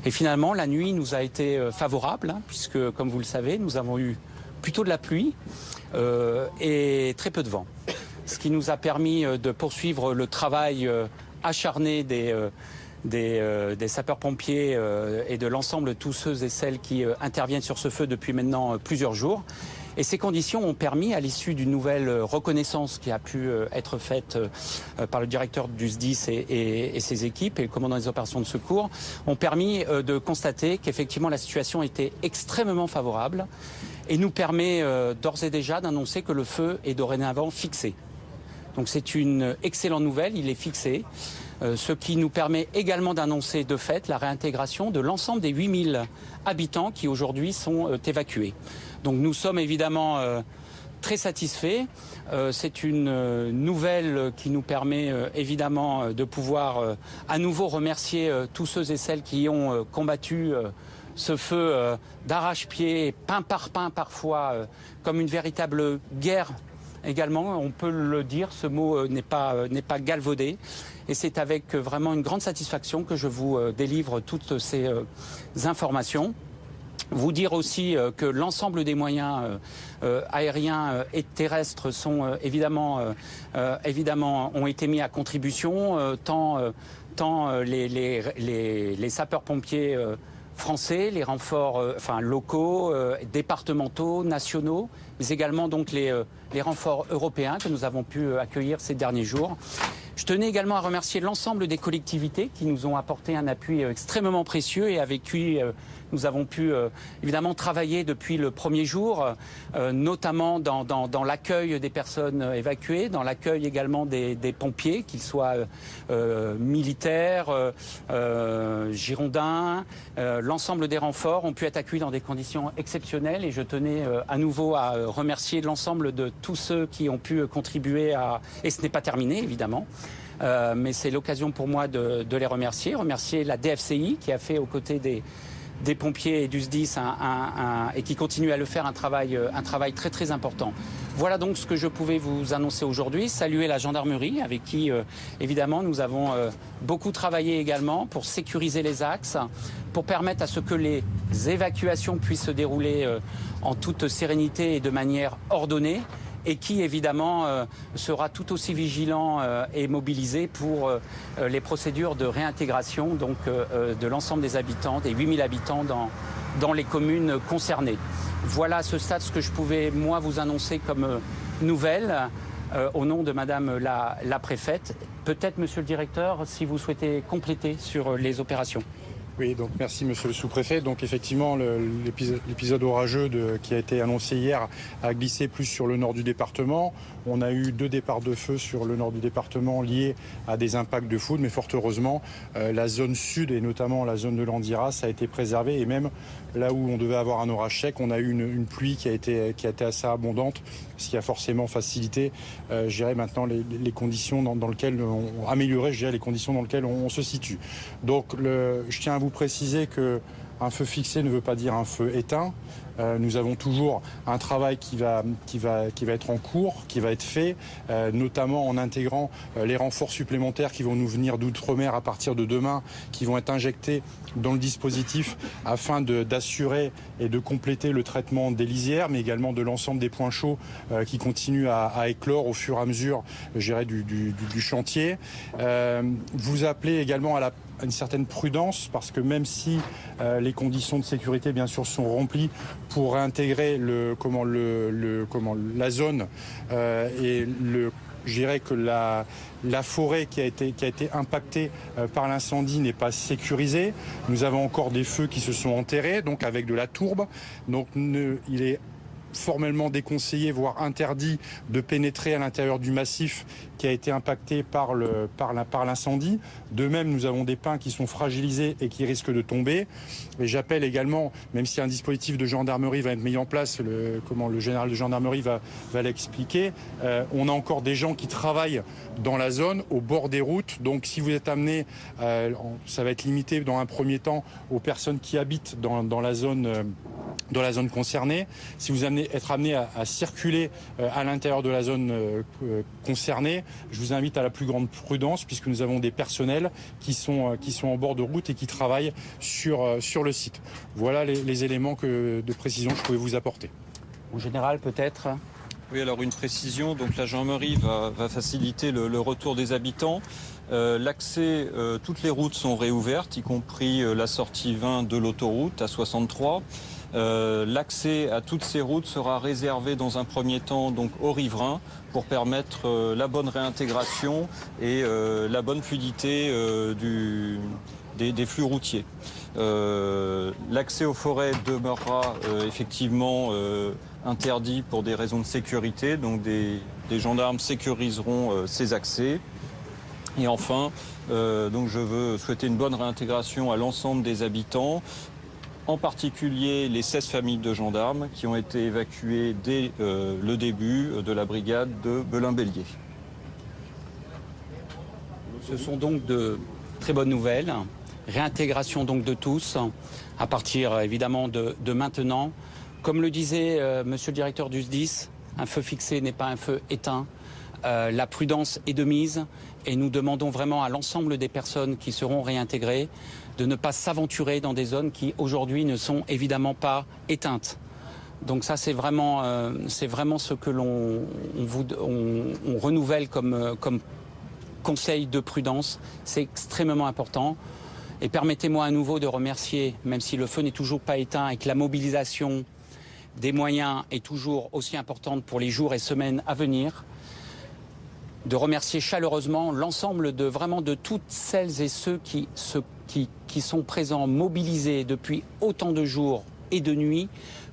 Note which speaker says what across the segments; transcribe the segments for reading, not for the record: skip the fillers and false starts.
Speaker 1: Et finalement, la nuit nous a été favorable, puisque, comme vous le savez, nous avons eu plutôt de la pluie et très peu de vent. Ce qui nous a permis de poursuivre le travail acharné des sapeurs-pompiers et de l'ensemble de tous ceux et celles qui interviennent sur ce feu depuis maintenant plusieurs jours. Et ces conditions ont permis, à l'issue d'une nouvelle reconnaissance qui a pu être faite par le directeur du SDIS et ses équipes et le commandant des opérations de secours, ont permis de constater qu'effectivement la situation était extrêmement favorable et nous permet d'ores et déjà d'annoncer que le feu est dorénavant fixé. Donc c'est une excellente nouvelle, il est fixé. Ce qui nous permet également d'annoncer de fait la réintégration de l'ensemble des 8000 habitants qui aujourd'hui sont évacués. Donc nous sommes évidemment très satisfaits. C'est une nouvelle qui nous permet évidemment de pouvoir à nouveau remercier tous ceux et celles qui ont combattu ce feu d'arrache-pied, pain par pain parfois, comme une véritable guerre. Également, on peut le dire, ce mot n'est pas galvaudé. Et c'est avec vraiment une grande satisfaction que je vous délivre toutes ces informations. Vous dire aussi que l'ensemble des moyens aériens et terrestres sont évidemment ont été mis à contribution, tant les sapeurs-pompiers français, les renforts locaux, départementaux, nationaux, mais également donc les renforts européens que nous avons pu accueillir ces derniers jours. Je tenais également à remercier l'ensemble des collectivités qui nous ont apporté un appui extrêmement précieux et avec qui nous avons pu évidemment travailler depuis le premier jour, notamment dans l'accueil des personnes évacuées, dans l'accueil également des pompiers, qu'ils soient militaires, girondins. L'ensemble des renforts ont pu être accueillis dans des conditions exceptionnelles et je tenais à nouveau à remercier l'ensemble de tous ceux qui ont pu contribuer à... Et ce n'est pas terminé évidemment. Mais c'est l'occasion pour moi de les remercier. Remercier la DFCI qui a fait aux côtés des pompiers et du SDIS et qui continue à le faire un travail très très important. Voilà donc ce que je pouvais vous annoncer aujourd'hui. Saluer la gendarmerie avec qui évidemment nous avons beaucoup travaillé également pour sécuriser les axes, pour permettre à ce que les évacuations puissent se dérouler en toute sérénité et de manière ordonnée. Et qui évidemment sera tout aussi vigilant et mobilisé pour les procédures de réintégration donc, de l'ensemble des habitants, des 8000 habitants dans les communes concernées. Voilà à ce stade ce que je pouvais moi vous annoncer comme nouvelle au nom de Madame la préfète. Peut-être Monsieur le directeur si vous souhaitez compléter sur les opérations.
Speaker 2: Oui, donc merci Monsieur le sous-préfet. Donc effectivement, l'épisode orageux qui a été annoncé hier a glissé plus sur le nord du département. On a eu 2 départs de feu sur le nord du département liés à des impacts de foudre, mais fort heureusement, la zone sud et notamment la zone de l'Andiras a été préservée et même là où on devait avoir un orage sec, on a eu une pluie qui a été assez abondante, ce qui a forcément facilité, je dirais maintenant les conditions dans lesquelles amélioré, je dirais les conditions dans lesquelles on se situe. Donc je tiens à vous préciser que un feu fixé ne veut pas dire un feu éteint. Nous avons toujours un travail qui va être en cours, qui va être fait, notamment en intégrant les renforts supplémentaires qui vont nous venir d'outre-mer à partir de demain, qui vont être injectés dans le dispositif afin d'assurer et de compléter le traitement des lisières, mais également de l'ensemble des points chauds qui continuent à éclore au fur et à mesure, je dirais, du chantier. Vous appelez également à une certaine prudence parce que même si les conditions de sécurité bien sûr sont remplies pour réintégrer la zone je dirais que la forêt qui a été impactée par l'incendie n'est pas sécurisée. Nous avons encore des feux qui se sont enterrés, donc avec de la tourbe. Donc il est formellement déconseillé, voire interdit de pénétrer à l'intérieur du massif qui a été impacté par l'incendie. De même, nous avons des pins qui sont fragilisés et qui risquent de tomber. Et j'appelle également, même si un dispositif de gendarmerie va être mis en place, le général de gendarmerie va l'expliquer, on a encore des gens qui travaillent dans la zone, au bord des routes. Donc si vous êtes amené, ça va être limité dans un premier temps aux personnes qui habitent dans la zone dans la zone concernée. Si vous êtes amené à circuler à l'intérieur de la zone concernée, je vous invite à la plus grande prudence puisque nous avons des personnels qui sont en bord de route et qui travaillent sur le site. Voilà les éléments de précision que je pouvais vous apporter.
Speaker 1: En général, peut-être.
Speaker 3: Oui, alors une précision, donc la gendarmerie va faciliter le retour des habitants. L'accès, toutes les routes sont réouvertes, y compris la sortie 20 de l'autoroute à 63. L'accès à toutes ces routes sera réservé dans un premier temps donc aux riverains pour permettre la bonne réintégration et la bonne fluidité des flux routiers. L'accès aux forêts demeurera effectivement interdit pour des raisons de sécurité, donc des gendarmes sécuriseront ces accès. Et enfin, donc je veux souhaiter une bonne réintégration à l'ensemble des habitants, en particulier les 16 familles de gendarmes qui ont été évacuées dès le début de la brigade de Belin-Bélier.
Speaker 1: Ce sont donc de très bonnes nouvelles. Réintégration donc de tous, à partir évidemment de maintenant. Comme le disait monsieur le directeur du SDIS, un feu fixé n'est pas un feu éteint. La prudence est de mise et nous demandons vraiment à l'ensemble des personnes qui seront réintégrées de ne pas s'aventurer dans des zones qui aujourd'hui ne sont évidemment pas éteintes. Donc ça c'est vraiment ce que l'on renouvelle comme conseil de prudence. C'est extrêmement important. Et permettez-moi à nouveau de remercier, même si le feu n'est toujours pas éteint et que la mobilisation des moyens est toujours aussi importante pour les jours et semaines à venir, de remercier chaleureusement l'ensemble de toutes celles et ceux qui sont présents, mobilisés depuis autant de jours et de nuits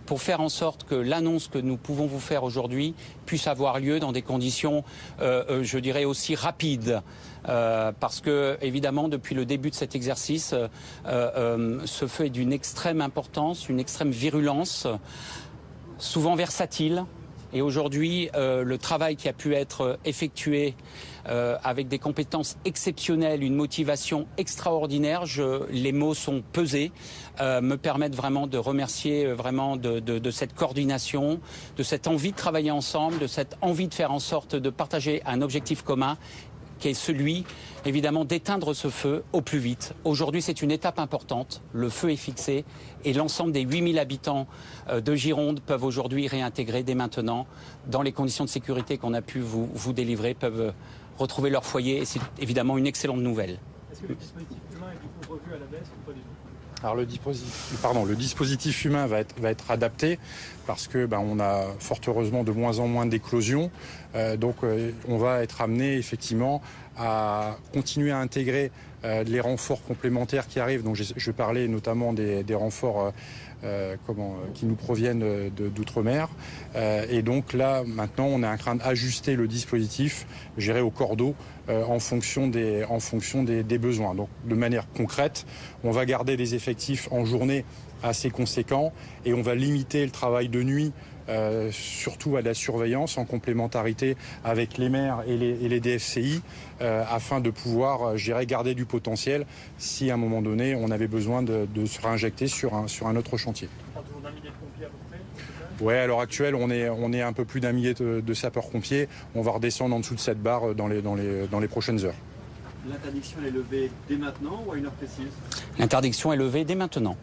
Speaker 1: pour faire en sorte que l'annonce que nous pouvons vous faire aujourd'hui puisse avoir lieu dans des conditions, je dirais, aussi rapides. Parce que, évidemment, depuis le début de cet exercice, ce feu est d'une extrême importance, une extrême virulence, souvent versatile. Et aujourd'hui, le travail qui a pu être effectué avec des compétences exceptionnelles, une motivation extraordinaire, les mots sont pesés, me permettent vraiment de remercier vraiment de cette coordination, de cette envie de travailler ensemble, de cette envie de faire en sorte de partager un objectif commun qui est celui, évidemment, d'éteindre ce feu au plus vite. Aujourd'hui, c'est une étape importante. Le feu est fixé et l'ensemble des 8000 habitants de Gironde peuvent aujourd'hui réintégrer dès maintenant, dans les conditions de sécurité qu'on a pu vous délivrer, peuvent retrouver leur foyer et c'est évidemment une excellente nouvelle.
Speaker 4: Est-ce que le dispositif humain est du coup revu à la baisse ou pas du tout ?
Speaker 2: Alors le dispositif humain va être adapté parce que on a fort heureusement de moins en moins d'éclosions. Donc on va être amené effectivement à continuer à intégrer les renforts complémentaires qui arrivent. Donc je parlais notamment des renforts qui nous proviennent d'outre-mer. Et donc là, maintenant, on est en train d'ajuster le dispositif, géré au cordeau, en fonction des besoins. Donc de manière concrète, on va garder des effectifs en journée assez conséquents et on va limiter le travail de nuit, surtout à la surveillance en complémentarité avec les maires et les DFCI afin de pouvoir garder du potentiel si à un moment donné on avait besoin de se réinjecter sur un autre chantier.
Speaker 4: On parle toujours d'un millier de pompiers à peu près ?
Speaker 2: Ouais, à l'heure actuelle on est un peu plus d'un millier de sapeurs-pompiers. On va redescendre en dessous de cette barre dans les prochaines heures.
Speaker 4: L'interdiction est levée dès maintenant ou à une heure précise ?
Speaker 1: L'interdiction est levée dès maintenant.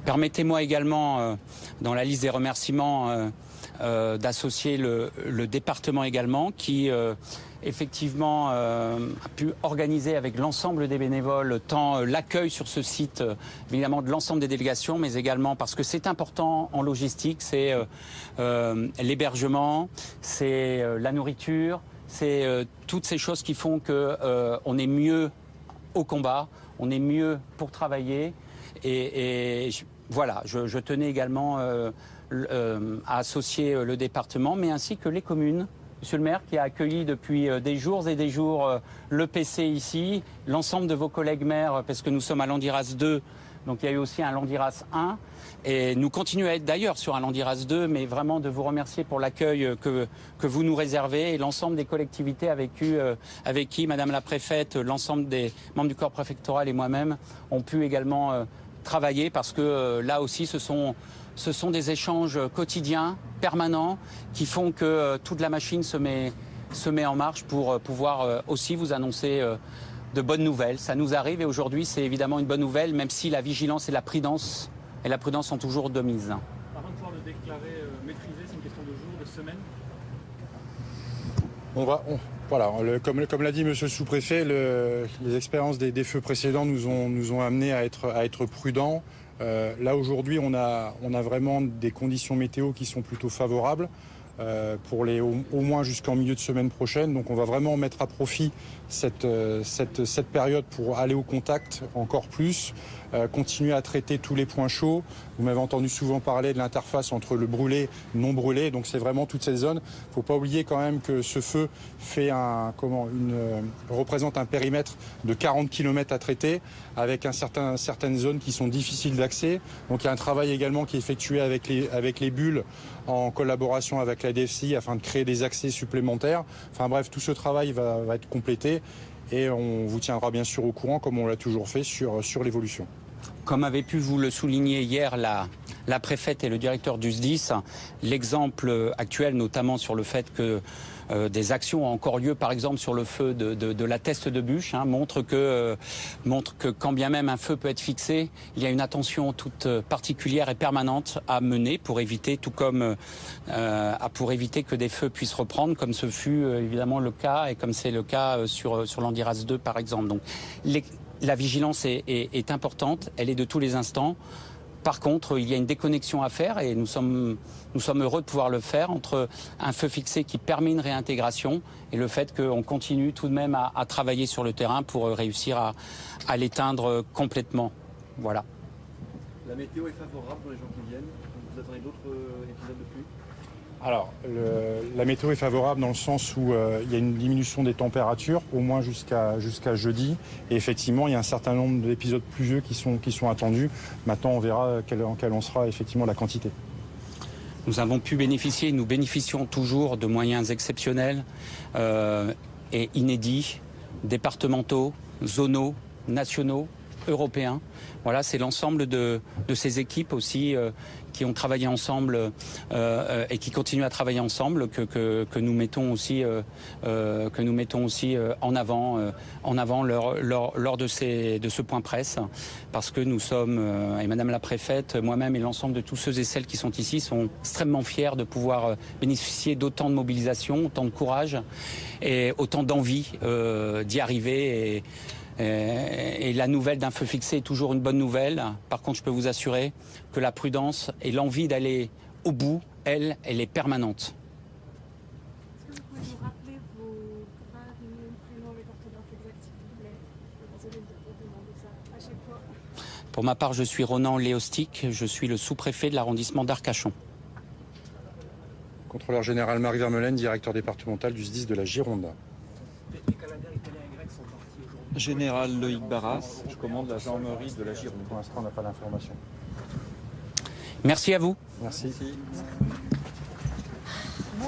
Speaker 1: Permettez-moi également, dans la liste des remerciements, d'associer le département également, qui effectivement a pu organiser avec l'ensemble des bénévoles tant l'accueil sur ce site, évidemment de l'ensemble des délégations, mais également parce que c'est important en logistique, c'est l'hébergement, c'est la nourriture, c'est toutes ces choses qui font qu'on est mieux au combat, on est mieux pour travailler et voilà, je tenais également à associer le département, mais ainsi que les communes. Monsieur le maire, qui a accueilli depuis des jours et des jours le PC ici, l'ensemble de vos collègues maires, parce que nous sommes à Landiras 2, donc il y a eu aussi un Landiras 1, et nous continuons à être d'ailleurs sur un Landiras 2, mais vraiment de vous remercier pour l'accueil que vous nous réservez, et l'ensemble des collectivités avec qui Madame la Préfète, l'ensemble des membres du corps préfectoral et moi-même ont pu également travailler parce que là aussi ce sont des échanges quotidiens, permanents, qui font que toute la machine se met en marche pour pouvoir aussi vous annoncer de bonnes nouvelles. Ça nous arrive et aujourd'hui c'est évidemment une bonne nouvelle, même si la vigilance et la prudence sont toujours de mise.
Speaker 4: Avant de pouvoir le déclarer maîtrisé, c'est une question de jours, de semaines?
Speaker 2: Voilà, comme l'a dit Monsieur le Sous-préfet, les expériences des feux précédents nous ont amenés à être prudents. Là aujourd'hui, on a vraiment des conditions météo qui sont plutôt favorables pour au moins jusqu'en milieu de semaine prochaine. Donc on va vraiment mettre à profit cette période pour aller au contact encore plus, continuer à traiter tous les points chauds. Vous m'avez entendu souvent parler de l'interface entre le brûlé, non brûlé, donc c'est vraiment toutes ces zones. Il ne faut pas oublier quand même que ce feu fait représente un périmètre de 40 km à traiter, avec certaines zones qui sont difficiles d'accès. Donc il y a un travail également qui est effectué avec les bulles en collaboration avec la DFCI afin de créer des accès supplémentaires. Enfin bref, tout ce travail va être complété et on vous tiendra bien sûr au courant, comme on l'a toujours fait, sur l'évolution.
Speaker 1: Comme avait pu vous le souligner hier la préfète et le directeur du SDIS, l'exemple actuel, notamment sur le fait que des actions ont encore lieu, par exemple sur le feu de la Teste de Bûche, montre que quand bien même un feu peut être fixé, il y a une attention toute particulière et permanente à mener pour éviter, pour éviter que des feux puissent reprendre, comme ce fut évidemment le cas et comme c'est le cas sur l'Andiras 2 par exemple. Donc la vigilance est importante, elle est de tous les instants. Par contre, il y a une déconnexion à faire et nous sommes heureux de pouvoir le faire entre un feu fixé qui permet une réintégration et le fait qu'on continue tout de même à travailler sur le terrain pour réussir à l'éteindre complètement. Voilà.
Speaker 4: La météo est favorable pour les jours qui viennent. Vous attendez d'autres épisodes de pluie?
Speaker 2: Alors, la météo est favorable dans le sens où il y a une diminution des températures, au moins jusqu'à jeudi. Et effectivement, il y a un certain nombre d'épisodes pluvieux qui sont attendus. Maintenant, on verra quelle en sera effectivement la quantité.
Speaker 1: Nous avons pu bénéficier, nous bénéficions toujours de moyens exceptionnels et inédits, départementaux, zonaux, nationaux, européens. Voilà, c'est l'ensemble de ces équipes aussi qui ont travaillé ensemble et qui continuent à travailler ensemble que nous mettons aussi en avant lors de ce point presse, parce que nous sommes et Madame la préfète, moi-même et l'ensemble de tous ceux et celles qui sont ici sont extrêmement fiers de pouvoir bénéficier d'autant de mobilisation, autant de courage et autant d'envie d'y arriver. Et la nouvelle d'un feu fixé est toujours une bonne nouvelle. Par contre, je peux vous assurer que la prudence et l'envie d'aller au bout, elle est permanente.
Speaker 5: Est-ce que vous pouvez nous rappeler vos grades, prénoms et orthographe exacts, s'il vous plaît? Désolée de demander ça à chaque fois.
Speaker 1: Pour ma part, je suis Ronan Léostic, je suis le sous-préfet de l'arrondissement d'Arcachon.
Speaker 2: Contrôleur général Marc Vermeulen, directeur départemental du SDIS de la Gironde.
Speaker 3: Général Loïc Barras, je commande la gendarmerie de la Gironde.
Speaker 2: Pour l'instant, on n'a pas l'information.
Speaker 1: Merci à vous.
Speaker 2: Merci.
Speaker 5: C'est bien. Bon,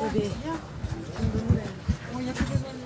Speaker 5: il y a que des